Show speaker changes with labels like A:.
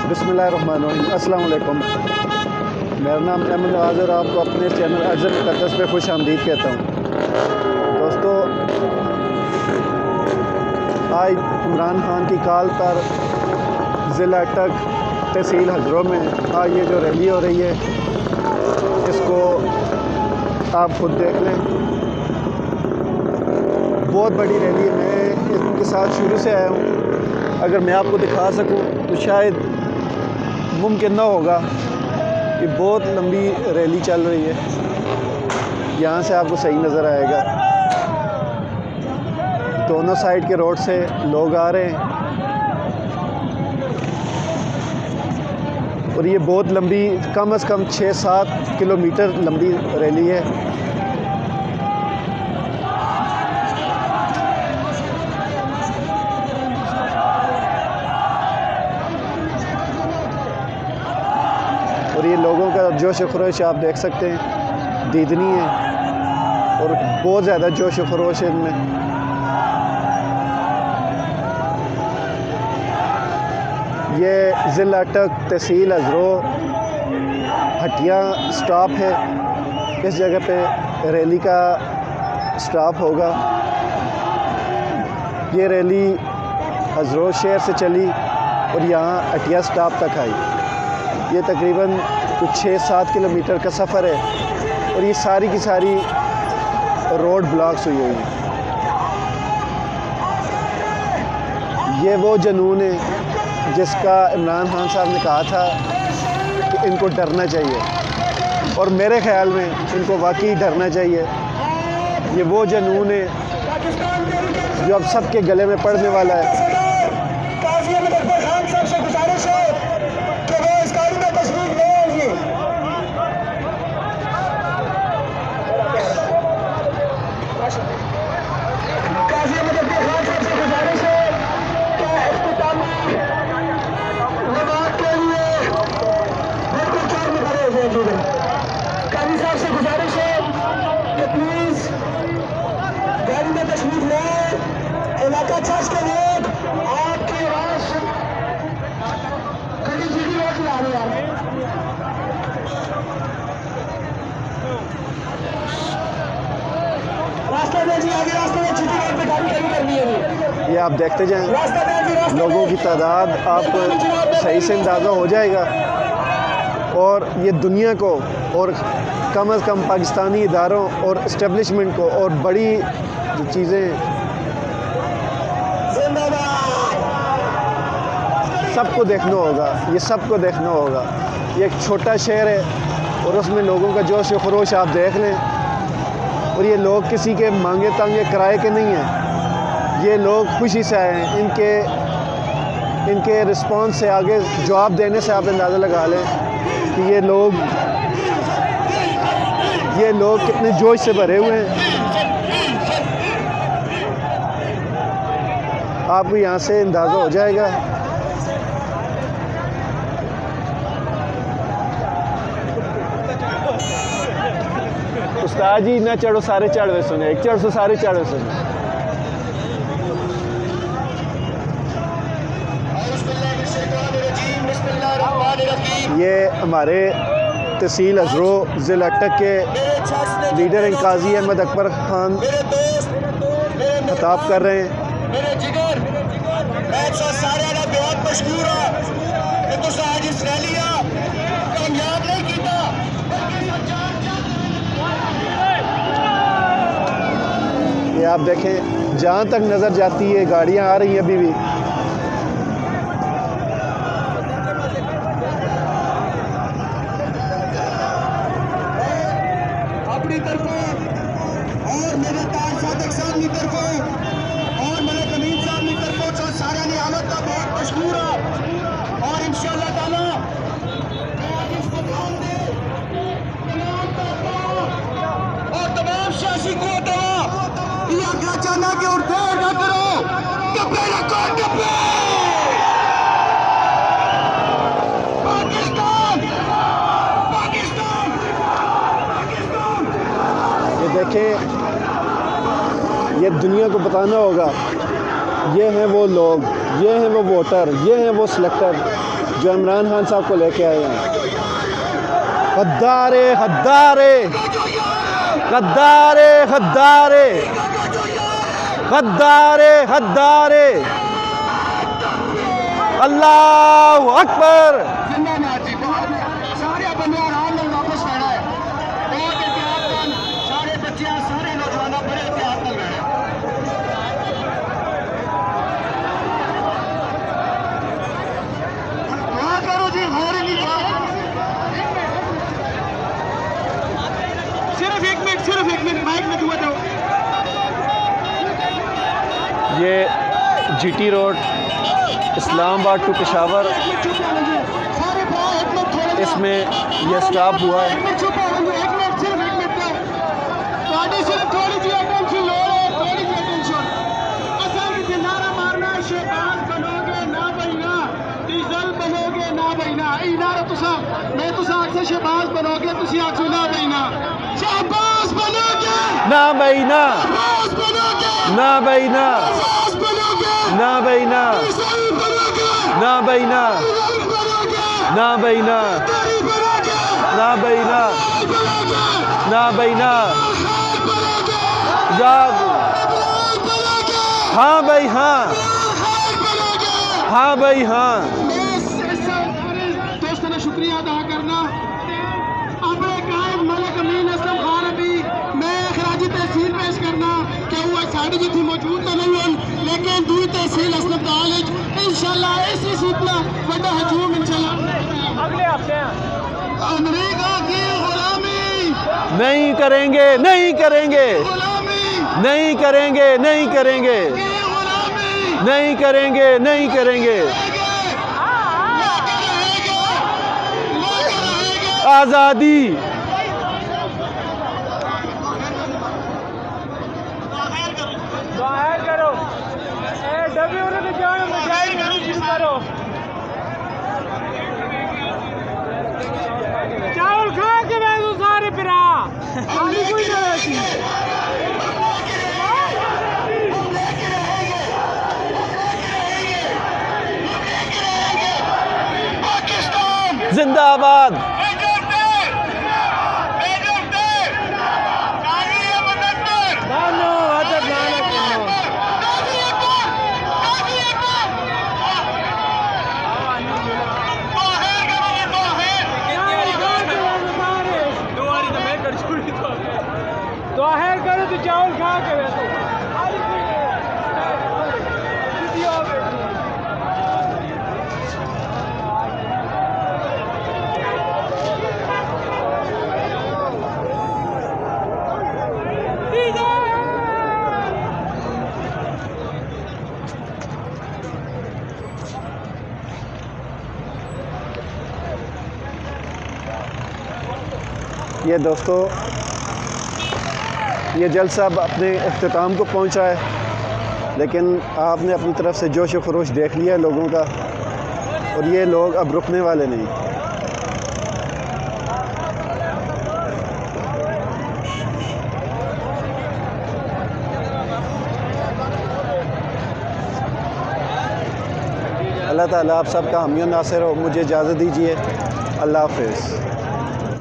A: बिस्मिल्लाहिर्रहमानिर्रहीम। अस्सलाम वालेकुम। मेरा नाम अहमद नवाज़ और आपको अपने चैनल अर्ज़ मुक़द्दस पे खुश आमदीद कहता हूँ। दोस्तों, आज इमरान खान की कॉल पर ज़िला अटक तहसील हज़रों में आज ये जो रैली हो रही है, इसको आप खुद देख लें। बहुत बड़ी रैली है। मैं इसके साथ शुरू से आया हूँ। अगर मैं आपको दिखा सकूँ तो शायद मुमकिन ना होगा कि बहुत लंबी रैली चल रही है। यहाँ से आपको सही नज़र आएगा। दोनों साइड के रोड से लोग आ रहे हैं और ये बहुत लंबी, कम से कम 6-7 किलोमीटर लंबी रैली है। और ये लोगों का जोश खरोश आप देख सकते हैं, दीदनी है और बहुत ज़्यादा जोश खरोश है इनमें। ये ज़िला अटक तहसील हज़रों हटिया स्टॉप है। इस जगह पे रैली का स्टॉप होगा। ये रैली हज़रों शहर से चली और यहाँ हटिया स्टॉप तक आई। ये तकरीबन कुछ 6-7 किलोमीटर का सफ़र है और ये सारी की सारी रोड ब्लॉक्स हुई है। ये वो जुनून है जिसका इमरान खान साहब ने कहा था कि इनको डरना चाहिए, और मेरे ख़्याल में इनको वाकई डरना चाहिए। ये वो जुनून है जो अब सबके गले में पड़ने वाला है।
B: काजी साहब से गुजारिश है कि प्लीज गाड़ी में तशरीफ लें। इलाका चर्च के लोग आपकी आवाज खड़ी सीधी रोड ला रहे हैं। रास्ता में जी, आगे रास्ते में छुट्टी रोड पे गाड़ी खड़ी करनी है।
A: ये आप देखते जाएं, लोगों की तादाद आपको सही से अंदाज़ा हो जाएगा। और ये दुनिया को और कम से कम पाकिस्तानी इदारों और इस्टेब्लिशमेंट को और बड़ी जो चीज़ें सबको देखना होगा। ये सबको देखना होगा। ये एक छोटा शहर है और उसमें लोगों का जोश खरोश आप देख लें। और ये लोग किसी के मांगे तांगे किराए के नहीं हैं। ये लोग खुशी से आए हैं। इनके रिस्पॉन्स से, आगे जवाब देने से आप अंदाज़ा लगा लें कि ये लोग कितने जोश से भरे हुए हैं। आपको यहाँ से अंदाज़ा हो जाएगा। उस्ताद जी ना चढ़ो सारे चढ़वे सुने, एक चढ़ सो सारे चढ़वे सुने। ये हमारे तहसील हज़रों ज़िला अटक के लीडर हैं काजी अहमद अकबर खान खिताब कर रहे हैं।
C: मेरे जिगर मैं सारे का बहुत मशहूर है कि तुम आज इस रैली कामयाब नहीं किया।
A: ये आप देखें, जहाँ तक नज़र जाती है गाड़ियाँ आ रही हैं अभी भी।
C: अपनी तरफों और मेरे तार सादिक साहब की तरफों और मेरे कमीन साहब की तरफों जो सारा नियामत का बहुत मशहूर है। और इंशाअल्लाह ताला और तमाम सियासी कुव्वतों ये आग्रह चाहना कि और देर न करो, डब्बे रखो डब्बे। पाकिस्तान पाकिस्तान पाकिस्तान।
A: ये देखें, ये दुनिया को बताना होगा, ये हैं वो लोग, ये हैं वो वोटर, ये हैं वो सिलेक्टर जो इमरान खान साहब को लेके आए हैं। गद्दारे गद्दारे गद्दारे गद्दारे गद्दारे गद्दारे। अल्लाहु अकबर।
C: जिंदाबाद जी। सारे बंदे आराम नाल वापस आना है। बहुत एहतियात नाल सारे बच्चे सारे नौजवान बड़े एहतियात नाल रहना। दुआ करो जी और नहीं सिर्फ एक मिनट माइक में दुआ दो।
A: ये GT road Islamabad to Peshawar, इसमें यह स्टॉप हुआ है।
C: मैं तो आखिर शहबाज बनोगे, तुम आखो ना बहना शहबाज बनोगे,
A: ना भाई ना,
C: शहबाज बनोगे,
A: ना भाई ना,
C: शहबाज बनोगे,
A: ना भाई ना,
C: सही बनोगे,
A: ना भाई ना,
C: बनोगे,
A: ना भाई ना,
C: तेरी बनोगे,
A: ना भाई ना,
C: बनोगे,
A: ना भाई ना।
C: बनोगे,
A: याद
C: बनोगे,
A: हाँ भाई हाँ,
C: बनोगे।
A: हाँ भाई हाँ।
C: दोस्तों ने शुक्रिया अदा करना अपने कायद मलिक अमीन असलम खान अभी मैं खराजी तहसील पेश करना कि वो साड़ी जितनी मौजूद तो नहीं है, लेकिन दूसरी तहसील असलम कॉलेज इंशाल्लाह इसी सीटना बड़ा हजूम इंशाल्लाह अगले हफ्ते अमेरिका की गुलामी
A: नहीं करेंगे, नहीं करेंगे,
C: गुलामी
A: नहीं करेंगे, नहीं करेंगे,
C: की गुलामी
A: नहीं करेंगे, नहीं करेंगे। आज़ादी
D: बाहर करो डब्बे उन्होंने जान मिठाई करो चावल खा के मैं तो सारे पिरा आलू कोई ना रहती
A: जिंदाबाद।
D: बाहर करो तो चावल खा के वैसे
A: ये दोस्तों ये जलसा अब अपने अख्ताम को पहुंचा है, लेकिन आपने अपनी तरफ से जोश व खरोश देख लिया है लोगों का, और ये लोग अब रुकने वाले नहीं। अल्लाह ताला आप सबका हामी नासिर हो। मुझे इजाज़त दीजिए। अल्लाह हाफ़िज़।